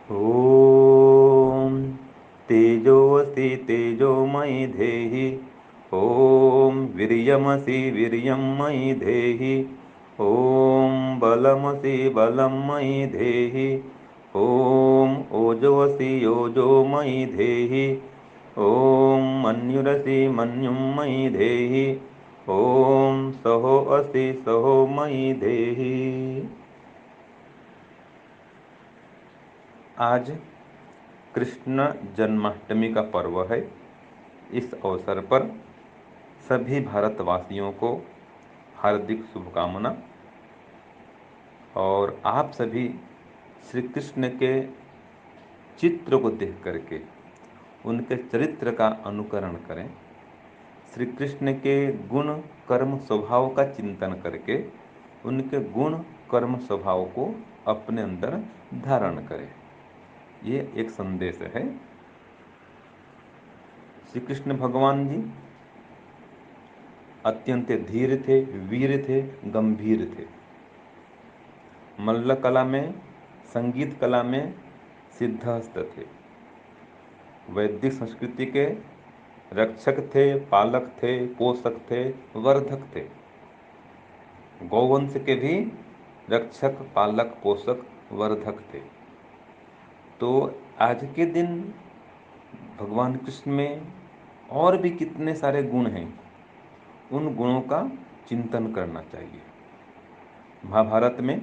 ॐ तेजोऽसि तेजोमयि धेहि। ॐ वीर्यमसि वीर्यं मयि धेहि। ॐ बलमसि बलं मयि धेहि। ॐ ओजोऽसि ओजो मयि धेहि। ॐ मन्युरसि मन्युं मयि धेहि। ॐ सहोऽसि सहो मयि धेहि। आज कृष्ण जन्माष्टमी का पर्व है। इस अवसर पर सभी भारतवासियों को हार्दिक शुभकामना। और आप सभी श्री कृष्ण के चित्र को देख करके उनके चरित्र का अनुकरण करें। श्री कृष्ण के गुण कर्म स्वभाव का चिंतन करके उनके गुण कर्म स्वभाव को अपने अंदर धारण करें। ये एक संदेश है। श्री कृष्ण भगवान जी अत्यंत धीर थे, वीर थे, गंभीर थे। मल्ल कला में, संगीत कला में सिद्धहस्त थे। वैदिक संस्कृति के रक्षक थे, पालक थे, पोषक थे, वर्धक थे। गौवंश के भी रक्षक, पालक, पोषक, वर्धक थे। तो आज के दिन भगवान कृष्ण में और भी कितने सारे गुण हैं, उन गुणों का चिंतन करना चाहिए। महाभारत में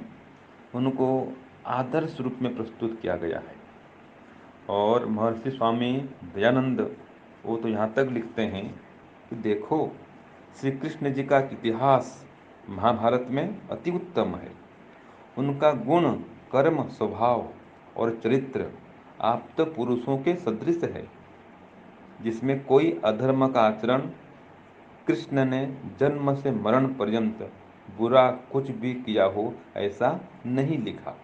उनको आदर्श रूप में प्रस्तुत किया गया है। और महर्षि स्वामी दयानंद वो तो यहाँ तक लिखते हैं कि देखो, श्री कृष्ण जी का इतिहास महाभारत में अति उत्तम है। उनका गुण कर्म स्वभाव और चरित्र आप्त पुरुषों के सदृश है, जिसमें कोई अधर्म का आचरण कृष्ण ने जन्म से मरण पर्यंत बुरा कुछ भी किया हो ऐसा नहीं लिखा।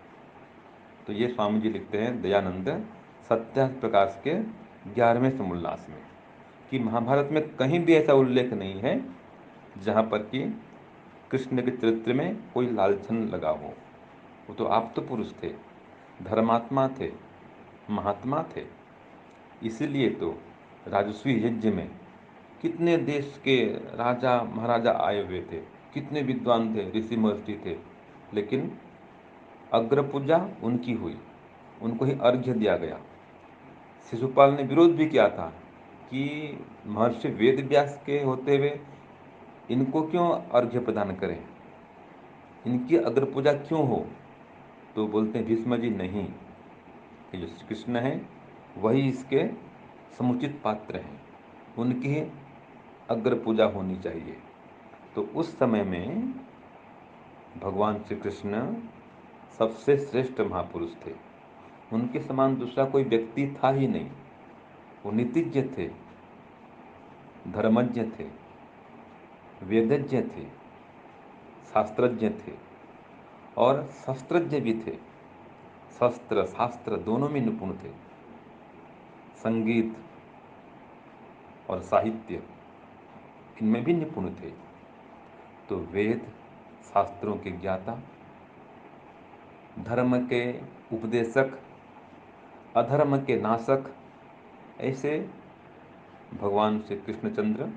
तो ये स्वामी जी लिखते हैं दयानंद सत्या प्रकाश के 11वें समोल्लास में कि महाभारत में कहीं भी ऐसा उल्लेख नहीं है जहाँ पर कि कृष्ण के चरित्र में कोई लालछन लगा हो। वो तो आप्त पुरुष थे, धर्मात्मा थे, महात्मा थे। इसीलिए तो राजस्वी यज्ञ में कितने देश के राजा महाराजा आए हुए थे, कितने विद्वान थे, ऋषि महर्षि थे, लेकिन अग्र पूजा उनकी हुई, उनको ही अर्घ्य दिया गया। शिशुपाल ने विरोध भी किया था कि महर्षि वेद व्यास के होते हुए इनको क्यों अर्घ्य प्रदान करें, इनकी अग्र पूजा क्यों हो। तो बोलते हैं भीष्म जी नहीं, कि जो श्री कृष्ण हैं वही इसके समुचित पात्र हैं, उनकी ही अग्र पूजा होनी चाहिए। तो उस समय में भगवान श्री कृष्ण सबसे श्रेष्ठ महापुरुष थे। उनके समान दूसरा कोई व्यक्ति था ही नहीं। वो नीतिज्ञ थे, धर्मज्ञ थे, वेदज्ञ थे, शास्त्रज्ञ थे और शस्त्रज्ञ भी थे। शस्त्र शास्त्र दोनों में निपुण थे। संगीत और साहित्य इनमें भी निपुण थे। तो वेद शास्त्रों के ज्ञाता, धर्म के उपदेशक, अधर्म के नाशक, ऐसे भगवान श्री कृष्णचंद्र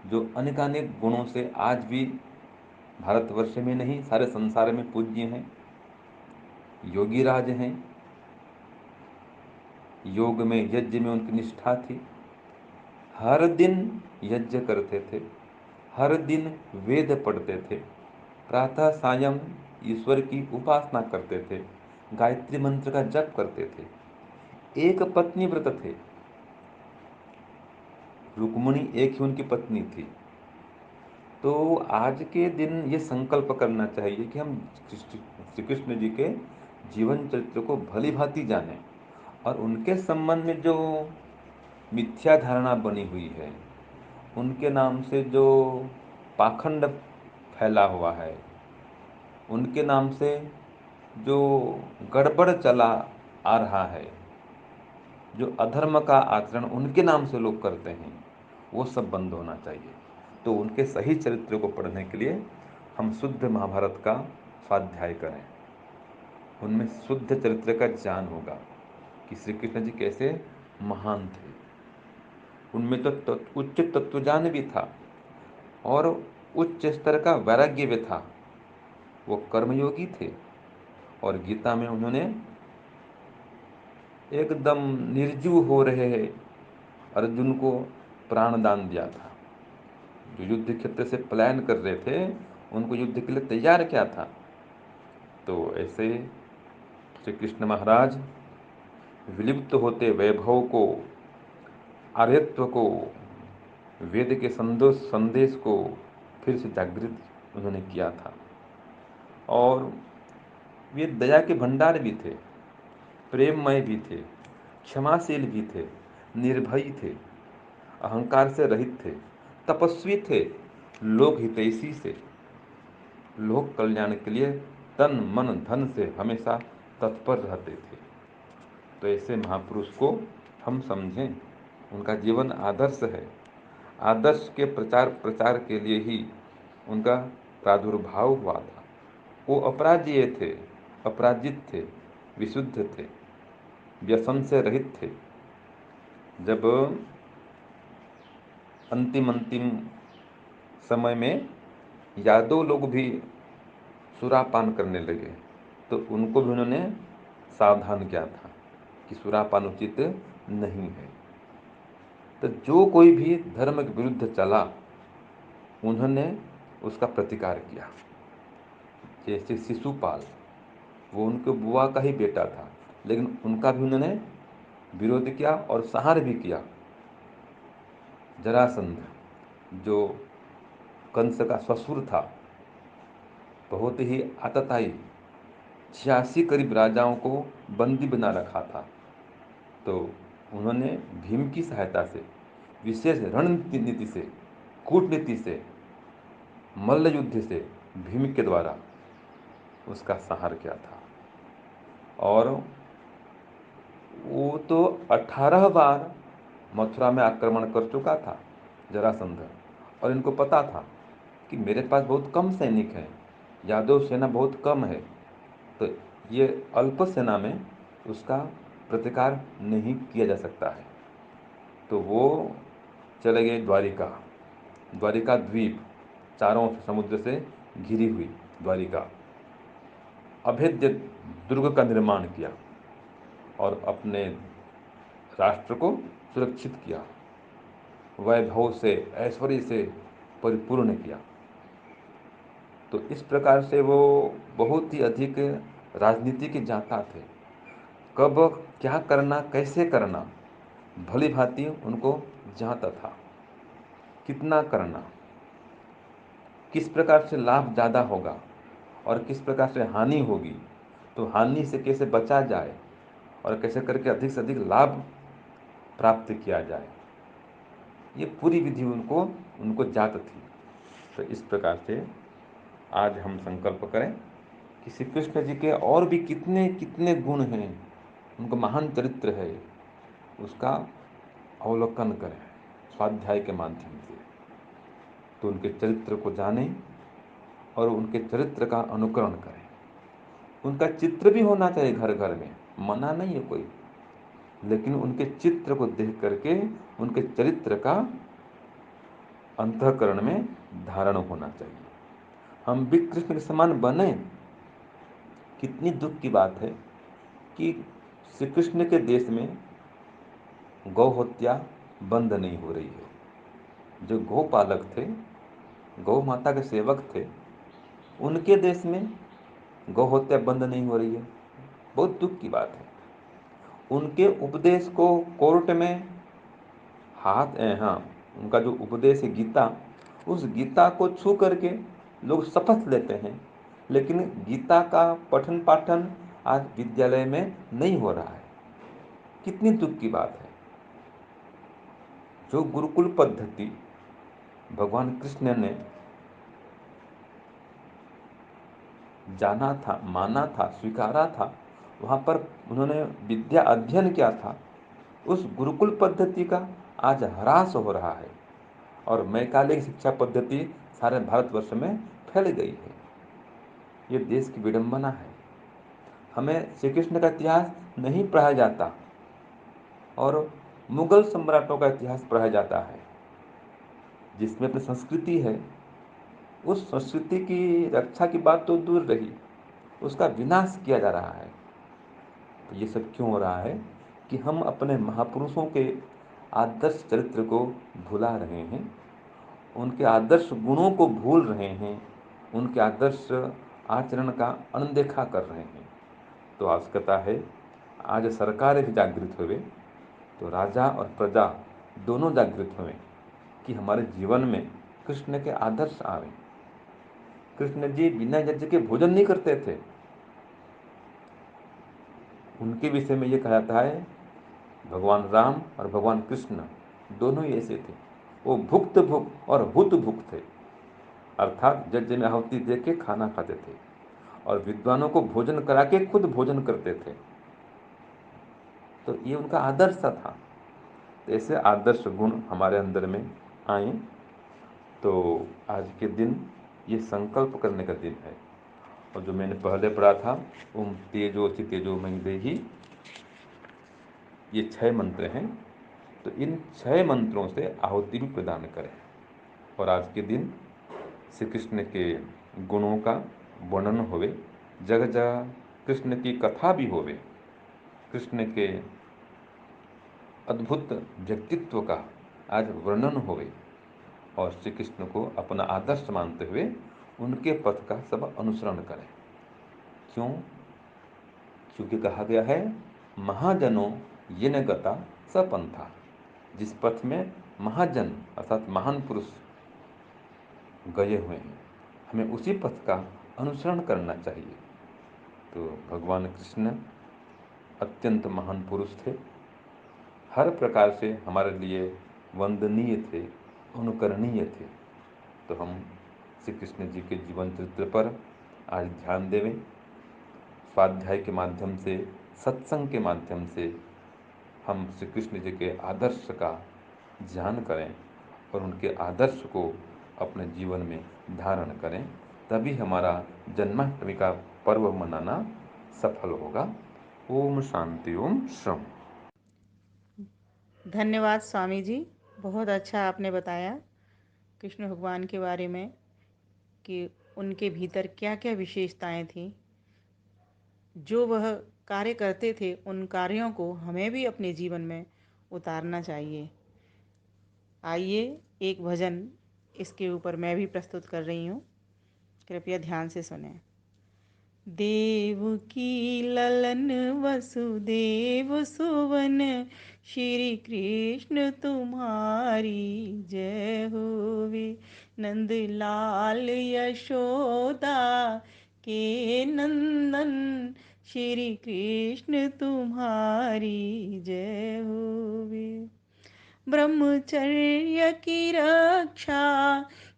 जो अनेकानेक गुणों से आज भी भारतवर्ष में नहीं सारे संसार में पूज्य हैं। योगी राज हैं, योग में यज्ञ में उनकी निष्ठा थी। हर दिन यज्ञ करते थे, हर दिन वेद पढ़ते थे, प्रातः सायं ईश्वर की उपासना करते थे, गायत्री मंत्र का जप करते थे। एक पत्नी व्रत थे, रुक्मिणी एक ही उनकी पत्नी थी। तो आज के दिन ये संकल्प करना चाहिए कि हम श्री कृष्ण जी के जीवन चरित्र को भली भांति जानें और उनके संबंध में जो मिथ्या धारणा बनी हुई है, उनके नाम से जो पाखंड फैला हुआ है, उनके नाम से जो गड़बड़ चला आ रहा है, जो अधर्म का आचरण उनके नाम से लोग करते हैं, वो सब बंद होना चाहिए। तो उनके सही चरित्र को पढ़ने के लिए हम शुद्ध महाभारत का स्वाध्याय करें। उनमें शुद्ध चरित्र का ज्ञान होगा कि श्री कृष्ण जी कैसे महान थे। उनमें तो उच्च तत्वज्ञान भी था और उच्च स्तर का वैराग्य भी था। वो कर्मयोगी थे और गीता में उन्होंने एकदम निर्जीव हो रहे अर्जुन को प्राण दान दिया था। जो युद्ध क्षेत्र से पलायन कर रहे थे उनको युद्ध के लिए तैयार किया था। तो ऐसे श्री कृष्ण महाराज विलुप्त होते वैभव को, आर्यत्व को, वेद के संदेश को फिर से जागृत उन्होंने किया था। और वे दया के भंडार भी थे, प्रेममय भी थे, क्षमाशील भी थे, निर्भयी थे, अहंकार से रहित थे, तपस्वी थे, लोक हितैषी से, लोक कल्याण के लिए तन मन धन से हमेशा तत्पर रहते थे। तो ऐसे महापुरुष को हम समझें, उनका जीवन आदर्श है। आदर्श के प्रचार प्रचार के लिए ही उनका प्रादुर्भाव हुआ था। वो अपराजेय थे, अपराजित थे, विशुद्ध थे, व्यसन से रहित थे। जब अंतिम अंतिम समय में यादव लोग भी सुरापान करने लगे तो उनको भी उन्होंने सावधान किया था कि सुरापान उचित नहीं है। तो जो कोई भी धर्म के विरुद्ध चला उन्होंने उसका प्रतिकार किया। जैसे शिशुपाल, वो उनके बुआ का ही बेटा था लेकिन उनका भी उन्होंने विरोध किया और संहार भी किया। जरासंध जो कंस का ससुर था, बहुत ही आतताई, 86 करीब राजाओं को बंदी बना रखा था। तो उन्होंने भीम की सहायता से, विशेष रणनीति से, कूटनीति से, मल्ल युद्ध से भीम के द्वारा उसका संहार किया था। और वो तो 18 बार मथुरा में आक्रमण कर चुका था जरासंध, और इनको पता था कि मेरे पास बहुत कम सैनिक हैं, यादव सेना बहुत कम है, तो ये अल्प सेना में उसका प्रतिकार नहीं किया जा सकता है। तो वो चले गए द्वारिका। द्वारिका द्वीप, चारों समुद्र से घिरी हुई द्वारिका, अभेद्य दुर्ग का निर्माण किया और अपने राष्ट्र को सुरक्षित किया, वैभव से, ऐश्वर्य से परिपूर्ण किया। तो इस प्रकार से वो बहुत ही अधिक राजनीति के जानता थे। कब क्या करना, कैसे करना, भली भांति उनको जानता था। कितना करना, किस प्रकार से लाभ ज़्यादा होगा और किस प्रकार से हानि होगी, तो हानि से कैसे बचा जाए और कैसे करके अधिक से अधिक लाभ प्राप्त किया जाए, ये पूरी विधि उनको उनको ज्ञात थी। तो इस प्रकार से आज हम संकल्प करें कि श्री कृष्ण जी के और भी कितने कितने गुण हैं, उनका महान चरित्र है, उसका अवलोकन करें स्वाध्याय के माध्यम से। तो उनके चरित्र को जानें और उनके चरित्र का अनुकरण करें। उनका चित्र भी होना चाहिए घर घर में, मना नहीं है कोई, लेकिन उनके चित्र को देख करके उनके चरित्र का अंतःकरण में धारण होना चाहिए। हम भी कृष्ण के समान बने। कितनी दुख की बात है कि श्री कृष्ण के देश में गौ हत्या बंद नहीं हो रही है। जो गौपालक थे, गौ माता के सेवक थे, उनके देश में गौ हत्या बंद नहीं हो रही है। बहुत दुख की बात है। उनके उपदेश को कोर्ट में हाँ, उनका जो उपदेश है गीता, उस गीता को छू करके लोग शपथ लेते हैं, लेकिन गीता का पठन पाठन आज विद्यालय में नहीं हो रहा है। कितनी दुख की बात है। जो गुरुकुल पद्धति भगवान कृष्ण ने जाना था, माना था, स्वीकारा था, वहाँ पर उन्होंने विद्या अध्ययन किया था, उस गुरुकुल पद्धति का आज ह्रास हो रहा है और मैकाले शिक्षा पद्धति सारे भारतवर्ष में फैल गई है। ये देश की विडंबना है। हमें श्री कृष्ण का इतिहास नहीं पढ़ाया जाता और मुगल सम्राटों का इतिहास पढ़ाया जाता है, जिसमें अपनी संस्कृति है। उस संस्कृति की रक्षा की बात तो दूर रही, उसका विनाश किया जा रहा है। तो ये सब क्यों हो रहा है कि हम अपने महापुरुषों के आदर्श चरित्र को भुला रहे हैं, उनके आदर्श गुणों को भूल रहे हैं, उनके आदर्श आचरण का अनदेखा कर रहे हैं। तो आवश्यकता है आज सरकार भी जागृत हुए, तो राजा और प्रजा दोनों जागृत हुए कि हमारे जीवन में कृष्ण के आदर्श आवे। कृष्ण जी बिना यज्ञ के भोजन नहीं करते थे। उनके विषय में ये कहा जाता है भगवान राम और भगवान कृष्ण दोनों ही ऐसे थे। वो भुक्त भुक और हुत भुक थे, अर्थात यज्ञ में आहुति दे के खाना खाते थे और विद्वानों को भोजन करा के खुद भोजन करते थे। तो ये उनका आदर्श था। तो ऐसे आदर्श गुण हमारे अंदर में आए, तो आज के दिन ये संकल्प करने का दिन है। और जो मैंने पहले पढ़ा था ओम तेजोसि तेजोमयि देहि, ये 6 मंत्र हैं। तो इन 6 मंत्रों से आहुति भी प्रदान करें और आज के दिन श्री कृष्ण के गुणों का वर्णन होवे, जगह जगह कृष्ण की कथा भी होवे, कृष्ण के अद्भुत व्यक्तित्व का आज वर्णन होवे और श्री कृष्ण को अपना आदर्श मानते हुए उनके पथ का सब अनुसरण करें। क्यों? क्योंकि कहा गया है महाजनों येन गता सपंथा, जिस पथ में महाजन अर्थात महान पुरुष गए हुए हैं, हमें उसी पथ का अनुसरण करना चाहिए। तो भगवान कृष्ण अत्यंत महान पुरुष थे, हर प्रकार से हमारे लिए वंदनीय थे, अनुकरणीय थे। तो हम श्री कृष्ण जी के जीवन चरित्र पर आज ध्यान देवें, स्वाध्याय के माध्यम से, सत्संग के माध्यम से हम श्री कृष्ण जी के आदर्श का ध्यान करें और उनके आदर्श को अपने जीवन में धारण करें, तभी हमारा जन्माष्टमी का पर्व मनाना सफल होगा। ओम शांति ओम शम। धन्यवाद स्वामी जी, बहुत अच्छा आपने बताया कृष्ण भगवान के बारे में कि उनके भीतर क्या क्या विशेषताएं थीं। जो वह कार्य करते थे उन कार्यों को हमें भी अपने जीवन में उतारना चाहिए। आइए एक भजन इसके ऊपर मैं भी प्रस्तुत कर रही हूँ, कृपया ध्यान से सुनें। देवकी ललन वसुदेव सुवन, श्री कृष्ण तुम्हारी जय होवे। नंद लाल यशोदा के नंदन, श्री कृष्ण तुम्हारी जय होवे। ब्रह्मचर्य की रक्षा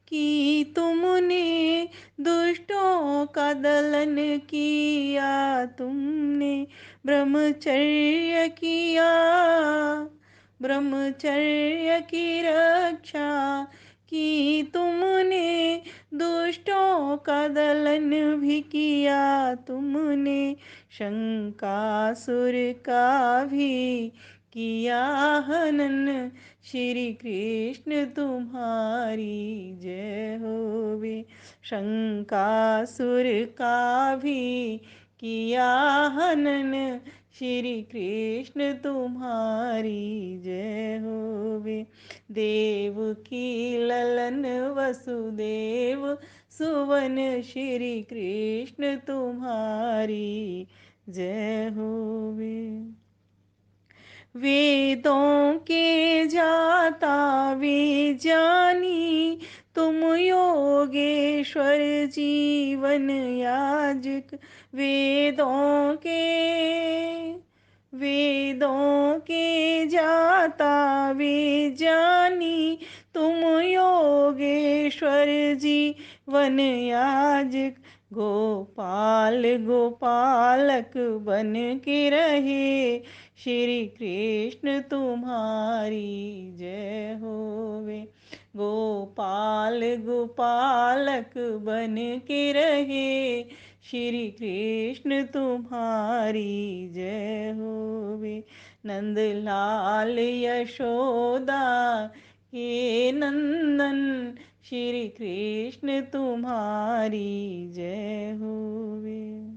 की तुमने, दुष्टों का दलन किया तुमने। ब्रह्मचर्य किया, ब्रह्मचर्य की रक्षा की तुमने, दुष्टों का दलन भी किया तुमने। शंकासुर का भी किया हनन, श्री कृष्ण तुम्हारी जय होवे। शंकासुर का भी किया हनन, श्री कृष्ण तुम्हारी जय होवे। देवकी ललन वसुदेव सुवन, श्री कृष्ण तुम्हारी जय होवे। वेदों के जाता वे ज्ञानी, तुम योगेश्वर जीवन याजक। वेदों के, वेदों के जाता वे ज्ञानी, तुम योगेश्वर जीवन याजक। गोपाल गोपालक बन के रहे, श्री कृष्ण तुम्हारी जय होवे। गोपाल गोपालक बन के रहे, श्री कृष्ण तुम्हारी जय होवे। नंद लाल यशोदा के नंदन, श्री कृष्ण तुम्हारी जय होवे।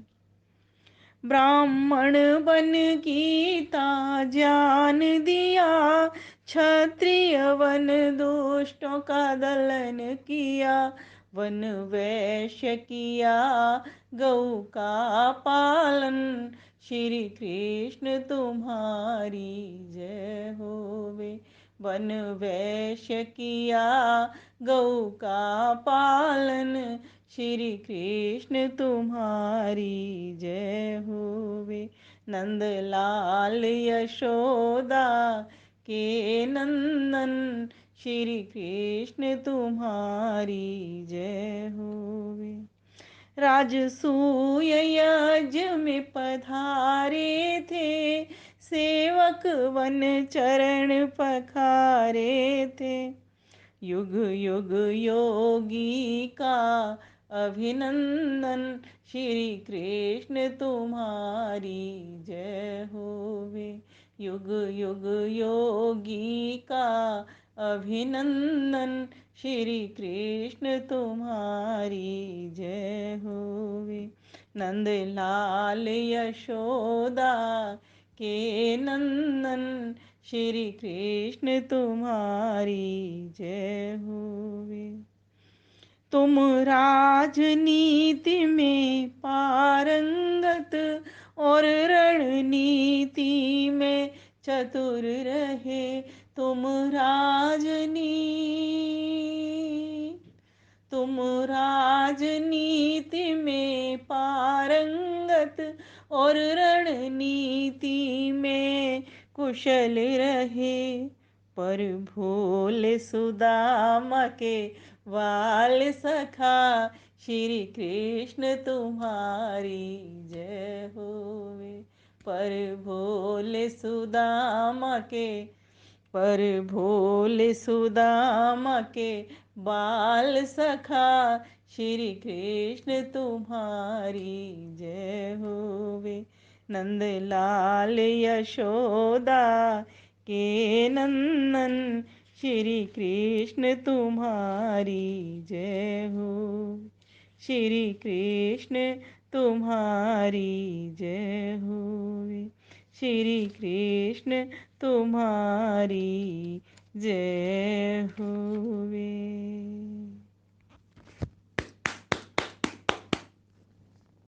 ब्राह्मण बन गीता ज्ञान दिया, क्षत्रिय वन दुष्टों का दलन किया, वन वैश्य किया गौ का पालन, श्री कृष्ण तुम्हारी जय होवे। वन वैश्य किया गौ का पालन, श्री कृष्ण तुम्हारी जय होवे। नंद लाल यशोदा के नंदन, श्री कृष्ण तुम्हारी जय होवे। राजसूय यज्ञ में पधारे थे, सेवक वन चरण पखारे थे, युग युग योगी का अभिनंदन, श्री कृष्ण तुम्हारी जय होवे। युग युग योगी का अभिनंदन, श्री कृष्ण तुम्हारी जय होवे। नंद लाल यशोदा के नंदन, श्री कृष्ण तुम्हारी जय होवे। तुम राजनीति में पारंगत और रणनीति में चतुर रहे, तुम राजनीति में पारंगत और रणनीति में कुशल रहे, पर भोले सुदामा के वाल सखा, श्री कृष्ण तुम्हारी जय होवे। पर भोले सुदामा के बाल सखा, श्री कृष्ण तुम्हारी जय होवे। नंद लाल यशोदा के नंदन, श्री कृष्ण तुम्हारी जय हो। श्री कृष्ण तुम्हारी जय होवे। श्री कृष्ण तुम्हारी जय होवे।